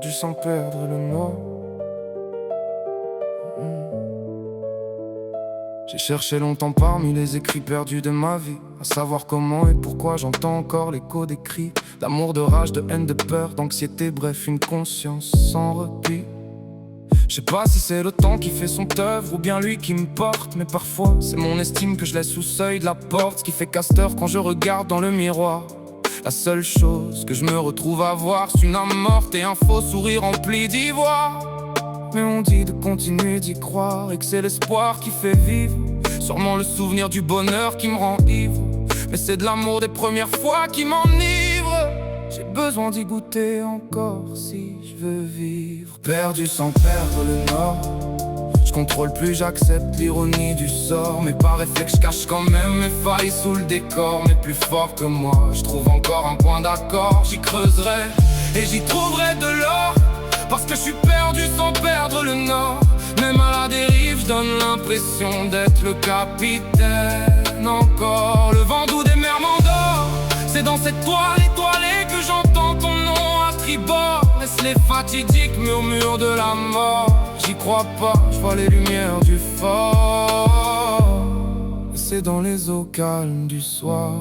perdu sans perdre le nord. J'ai cherché longtemps parmi les écrits perdus de ma vie, à savoir comment et pourquoi j'entends encore l'écho des cris d'amour, de rage, de haine, de peur, d'anxiété, bref une conscience sans repli. Je sais pas si c'est le temps qui fait son œuvre ou bien lui qui me porte, mais parfois c'est mon estime que je laisse sous seuil de la porte, ce qui fait casteur quand je regarde dans le miroir. La seule chose que je me retrouve à voir, c'est une âme morte et un faux sourire rempli d'ivoire. Mais on dit de continuer d'y croire et que c'est l'espoir qui fait vivre. Sûrement le souvenir du bonheur qui me rend ivre, mais c'est de l'amour des premières fois qui m'enivre. J'ai besoin d'y goûter encore si je veux vivre. Perdu sans perdre le nord. Je contrôle plus, j'accepte l'ironie du sort, mais par réflexe je cache quand même mes failles sous le décor. Mais plus fort que moi, je trouve encore un point d'accord. J'y creuserai et j'y trouverai de l'or, parce que je suis perdu sans perdre le nord. Même à la dérive, je donne l'impression d'être le capitaine encore. Le vent doux des mers m'endort. C'est dans cette toile étoilée que j'entends ton nom à tribord. Laisse les fatidiques murmures de la mort. J'y crois pas, je vois les lumières du fort. C'est dans les eaux calmes du soir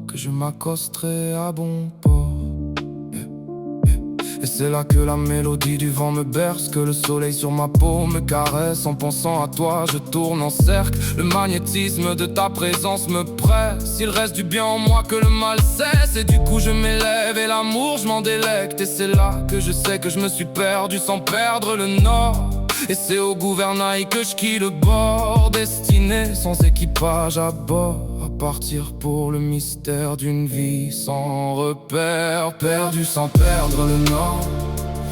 que je m'accosterai à bon port. Et c'est là que la mélodie du vent me berce, que le soleil sur ma peau me caresse. En pensant à toi, je tourne en cercle. Le magnétisme de ta présence me presse. Il reste du bien en moi que le mal cesse. Et du coup je m'élève et l'amour je m'en délecte. Et c'est là que je sais que je me suis perdu sans perdre le nord. Et c'est au gouvernail que je quille le bord, destiné sans équipage à bord, à partir pour le mystère d'une vie sans repère. Perdu sans perdre le nord.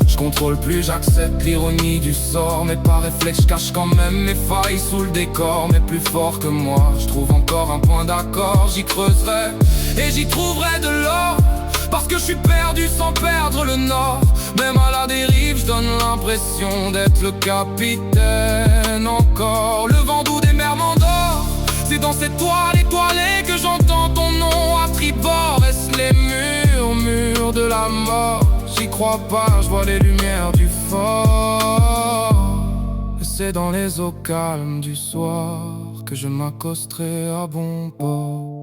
Je contrôle plus, j'accepte l'ironie du sort, mais par réflexe je cache quand même mes failles sous le décor. Mais plus fort que moi, je trouve encore un point d'accord. J'y creuserai et j'y trouverai de l'or, parce que je suis perdu sans perdre le nord. Même à la dérive, je donne l'impression d'être le capitaine encore. Le vent doux des mers m'endort. C'est dans cette toile étoilée que j'entends ton nom à tribord. Est-ce les murmures de la mort? J'y crois pas, je vois les lumières du fort. Et c'est dans les eaux calmes du soir que je m'accosterai à bon port.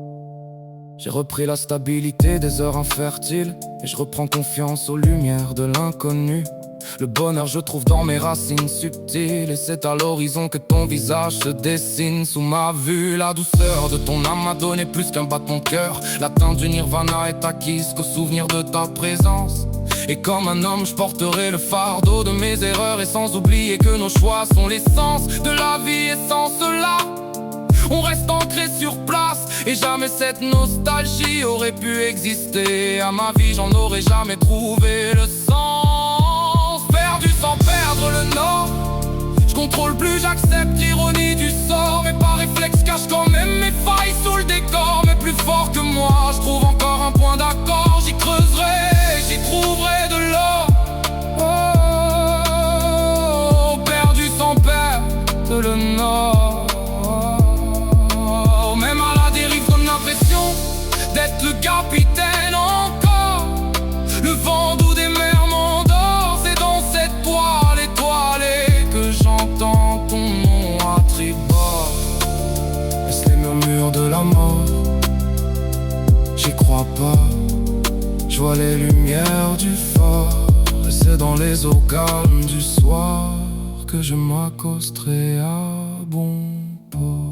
J'ai repris la stabilité des heures infertiles, et je reprends confiance aux lumières de l'inconnu. Le bonheur je trouve dans mes racines subtiles, et c'est à l'horizon que ton visage se dessine sous ma vue. La douceur de ton âme m'a donné plus qu'un battement de cœur. L'atteinte du nirvana est acquise qu'au souvenir de ta présence. Et comme un homme je porterai le fardeau de mes erreurs, et sans oublier que nos choix sont l'essence de la vie. Et sans cela on reste ancré sur place, et jamais cette nostalgie aurait pu exister. À ma vie j'en aurais jamais trouvé le sens. Perdu sans perdre le nord. Je contrôle plus, j'accepte l'ironie du sort, mais par réflexe cache quand même mes failles sous le décor. Mais plus fort que moi, je trouve encore un point d'accord. J'y creuserai, j'y trouverai de l'or. Oh, perdu sans perdre le nord. D'être le capitaine encore. Le vent doux des mers m'endort. C'est dans cette toile étoilée que j'entends ton nom à tribord. Est-ce les murmures de la mort? J'y crois pas, je vois les lumières du fort. Et c'est dans les eaux calmes du soir que je m'accosterai à bon port.